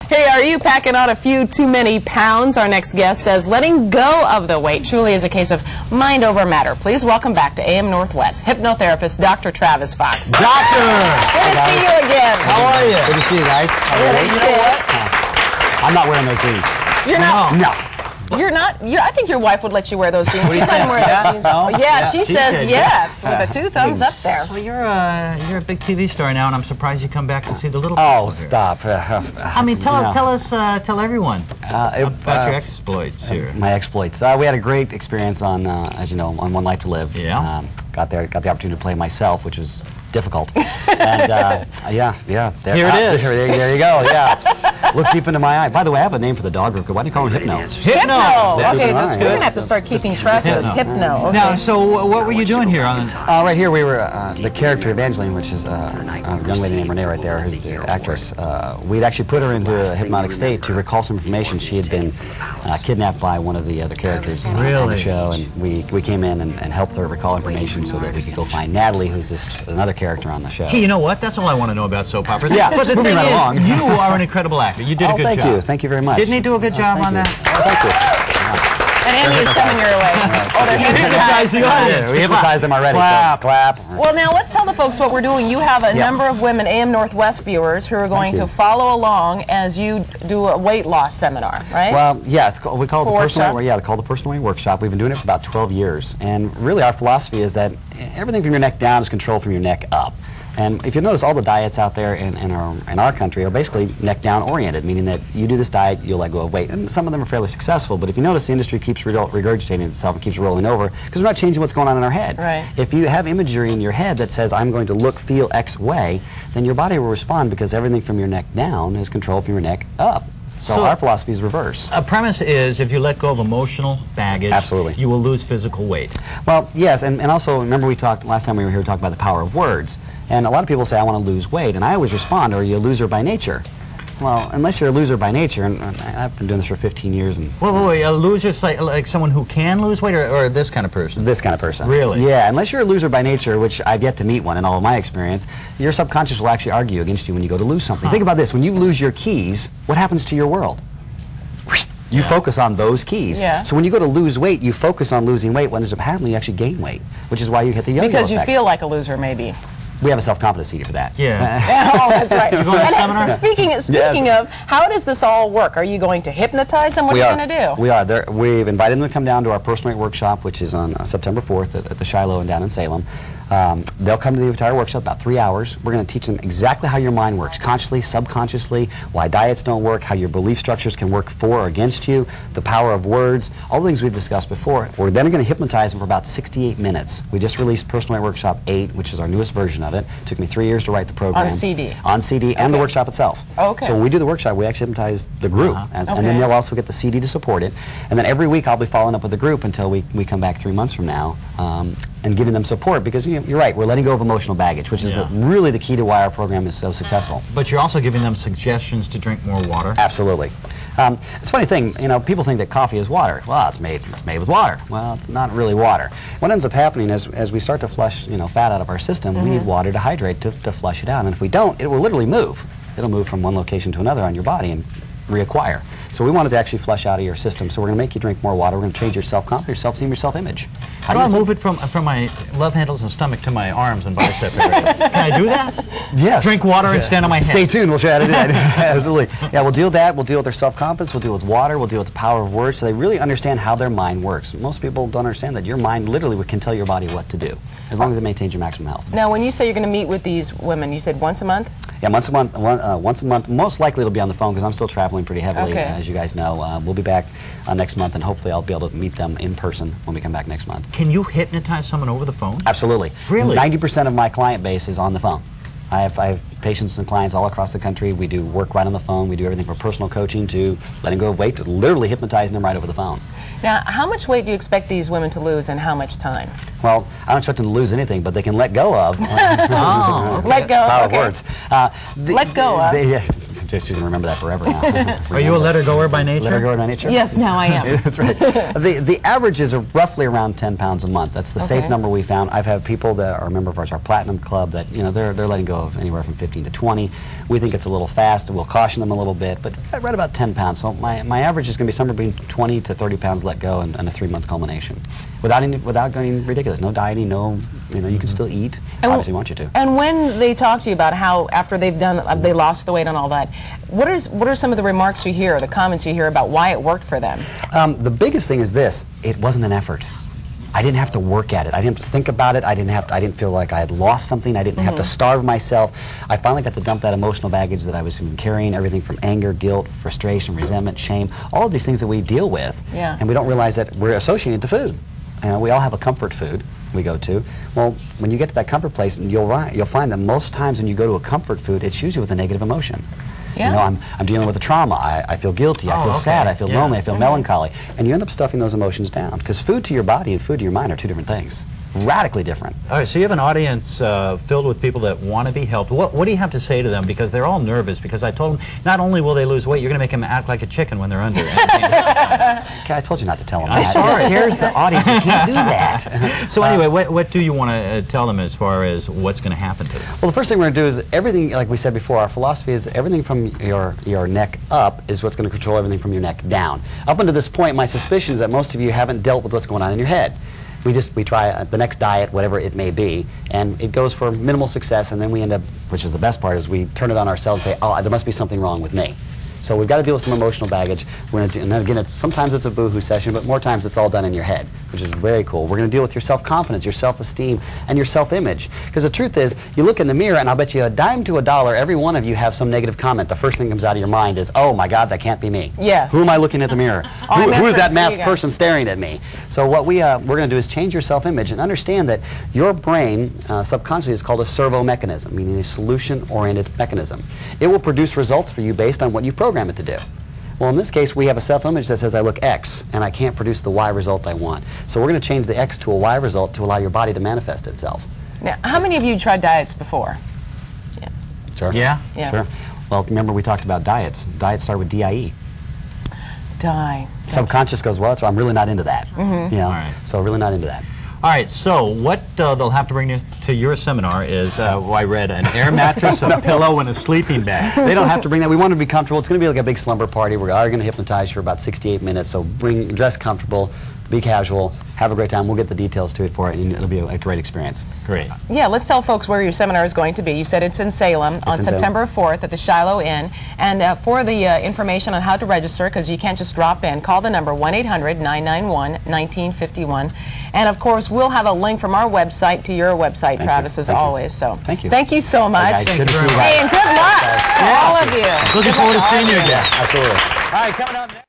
Hey, are you packing on a few too many pounds? Our next guest says letting go of the weight truly is a case of mind over matter. Please welcome back to AM Northwest hypnotherapist Dr. Travis Fox. Doctor! Good to see you again. How are you? Good to see you guys. You know what? I'm not wearing those jeans. You're not. No. You're not. I think your wife would let you wear those jeans. You let him wear those jeans. No? Yeah, she says said yes with the two thumbs up there. So you're a big TV star now, and I'm surprised you come back to see the little. Oh, people here. stop. I mean, tell everyone about your exploits here. My exploits. We had a great experience on, as you know, on One Life to Live. Yeah. Got the opportunity to play myself, which was difficult. And yeah. Here it is. There you go. Yeah. Look deep into my eye. By the way, I have a name for the dog group. Why do you call it Hypno? Hypno. Okay, that's we're gonna have to start keeping trust with Hypno. Okay. Now, so what were you doing here on this? Right here, we were the character Evangeline, which is a young lady named Renee right there, who's the actress. We'd actually put her into a hypnotic state to recall some information. She had been kidnapped by one of the other characters on the show, and we came in and helped her recall information so that we could go find Natalie, who's another character on the show. Hey, you know what? That's all I want to know about soap operas. Yeah, but the thing right along. is, you are an incredible actor. You did a good job. Thank you very much. Didn't he do a good job on that? Thank you. And Andy is coming your way. Oh, they're hypnotizing the audience. We hypnotized them already. Clap. So clap. Well, now let's tell the folks what we're doing. You have a number of women, AM Northwest viewers, who are going to follow along as you do a weight loss seminar, right? Well, yeah, we call it the Workshop? Personal Weight Workshop. We've been doing it for about 12 years, and really our philosophy is that everything from your neck down is controlled from your neck up. And if you notice, all the diets out there in our country are basically neck down oriented, meaning that you do this diet, you'll let go of weight. And some of them are fairly successful, but if you notice, the industry keeps regurgitating itself and keeps rolling over because we're not changing what's going on in our head. Right. If you have imagery in your head that says, I'm going to look, feel X way, then your body will respond because everything from your neck down is controlled from your neck up. So our philosophy is reverse. A premise is if you let go of emotional baggage, absolutely, you will lose physical weight. Well, yes, and also remember we talked last time we were here talking about the power of words. And a lot of people say, I want to lose weight, and I always respond, are you a loser by nature? Well, unless you're a loser by nature, and I've been doing this for 15 years. And wait, a loser like someone who can lose weight, or this kind of person? This kind of person. Really? Yeah, unless you're a loser by nature, which I've yet to meet one in all of my experience, your subconscious will actually argue against you when you go to lose something. Think about this, when you lose your keys, what happens to your world? You focus on those keys. Yeah. So when you go to lose weight, you focus on losing weight. What ends up happening, you actually gain weight, which is why you hit the yo-yo because you effect. feel like a loser, maybe. We have a self-confidence CD for that. Yeah. Oh, that's right. You're going to a seminar? So speaking of, how does this all work? Are you going to hypnotize them? What are you going to do? We are. We've invited them to come down to our Personal Weight Workshop, which is on September 4th at the Shiloh and down in Salem. They'll come to the entire workshop, about 3 hours. We're going to teach them exactly how your mind works, consciously, subconsciously, why diets don't work, how your belief structures can work for or against you, the power of words, all the things we've discussed before. We're then going to hypnotize them for about 68 minutes. We just released Personal Weight Workshop 8, which is our newest version of it. It took me 3 years to write the program. On CD? On CD and the workshop itself. Okay. So when we do the workshop, we actually hypnotize the group, and then they'll also get the CD to support it. And then every week I'll be following up with the group until we come back 3 months from now. And giving them support, because you're right, we're letting go of emotional baggage, which is really the key to why our program is so successful. But you're also giving them suggestions to drink more water. Absolutely. It's a funny thing, people think that coffee is water. Well, it's made with water. Well, it's not really water. What ends up happening is, as we start to flush, fat out of our system, we need water to hydrate to flush it out. And if we don't, it will literally move. It'll move from one location to another on your body and reacquire. So we wanted to actually flush out of your system. So we're going to make you drink more water. We're going to change your self-confidence, your self-esteem, your self-image. How do I move it from my love handles and stomach to my arms and bicep area? Can I do that? Yes. Drink water and stand on my head. Stay tuned. We'll show you how to do that. Absolutely. Yeah, we'll deal with that. We'll deal with their self-confidence. We'll deal with water. We'll deal with the power of words so they really understand how their mind works. Most people don't understand that your mind literally can tell your body what to do, as long as it maintains your maximum health. Now, when you say you're going to meet with these women, you said once a month? Yeah, once a month. Once a month. Most likely it'll be on the phone because I'm still traveling pretty heavily, as you guys know. We'll be back next month, and hopefully I'll be able to meet them in person when we come back next month. Can you hypnotize someone over the phone? Absolutely. Really? 90% of my client base is on the phone. I have patients and clients all across the country. We do work right on the phone. We do everything from personal coaching to letting go of weight to literally hypnotizing them right over the phone. Now, how much weight do you expect these women to lose and how much time? Well, I don't expect them to lose anything, but they can let go of. Let go. Power of words. Let go of. She's going to remember that forever now. Are you a letter goer by nature? Letter goer by nature? Yes, now I am. That's right. The averages are roughly around 10 pounds a month. That's the safe number we found. I've had people that are a member of our Platinum Club that, you know, they're letting go of anywhere from 15 to 20. We think it's a little fast. We'll caution them a little bit, but right about 10 pounds. So my average is going to be somewhere between 20 to 30 pounds let go in a 3-month culmination. Without going ridiculous. No dieting, no, you know, you can still eat. Obviously, want you to. And when they talk to you about how, after they've done, they lost the weight and all that, what are some of the remarks you hear, the comments you hear about why it worked for them? The biggest thing is this: it wasn't an effort. I didn't have to work at it. I didn't have to think about it. I didn't feel like I had lost something. I didn't have to starve myself. I finally got to dump that emotional baggage that I was carrying, everything from anger, guilt, frustration, resentment, shame, all of these things that we deal with. Yeah. And we don't realize that we're associated to food. You know, we all have a comfort food we go to. Well, when you get to that comfort place, you'll find that most times when you go to a comfort food, it's usually with a negative emotion. Yeah. You know, I'm dealing with a trauma. I feel guilty. I feel sad. I feel lonely. I feel melancholy. And you end up stuffing those emotions down. Because food to your body and food to your mind are two different things. Radically different. All right, so you have an audience filled with people that want to be helped. What do you have to say to them? Because they're all nervous. Because I told them, not only will they lose weight, you're going to make them act like a chicken when they're under. Okay, I told you not to tell them I'm that. sorry. It scares the audience. You can't do that. So anyway, what do you want to tell them as far as what's going to happen to them? Well, the first thing we're going to do is everything, like we said before, our philosophy is everything from your neck up is what's going to control everything from your neck down. Up until this point, my suspicion is that most of you haven't dealt with what's going on in your head. We try the next diet, whatever it may be, and it goes for minimal success, and then we end up, which is the best part, is we turn it on ourselves and say, oh, there must be something wrong with me. So we've got to deal with some emotional baggage. We're going to and then again, sometimes it's a boohoo session, but more times it's all done in your head, which is very cool. We're going to deal with your self-confidence, your self-esteem, and your self-image. Because the truth is, you look in the mirror, and I'll bet you a dime to a dollar, every one of you have some negative comment. The first thing that comes out of your mind is, oh my God, that can't be me. Yes. Who am I looking at the mirror? Who is that masked person staring at me? So what we're going to do is change your self-image and understand that your brain, subconsciously, is called a servo mechanism, meaning a solution-oriented mechanism. It will produce results for you based on what you program it to do. Well, in this case, we have a self-image that says I look X, and I can't produce the Y result I want. So we're going to change the X to a Y result to allow your body to manifest itself. Now, how many of you tried diets before? Yeah. Sure. Yeah? Yeah. Sure. Well, remember we talked about diets. Diets start with DIE. Subconscious goes, well, I'm really not into that. You know? All right. So really not into that. All right, so what they'll have to bring to your seminar is, I read, an air mattress, a pillow, and a sleeping bag. They don't have to bring that. We want them to be comfortable. It's going to be like a big slumber party. We're going to hypnotize you for about 68 minutes. So dress comfortable, be casual, have a great time. We'll get the details to it for it, and it'll be a great experience. Great. Yeah, let's tell folks where your seminar is going to be. You said it's in Salem on September 4th at the Shiloh Inn. And for the information on how to register, because you can't just drop in, call the number 1-800-991-1951. And of course, we'll have a link from our website to your website, Travis, as always. So thank you. Thank you so much. Hey, guys, good to see you guys. Hey, and good luck to all of you. Looking forward to seeing you again. Absolutely. All right, coming up next.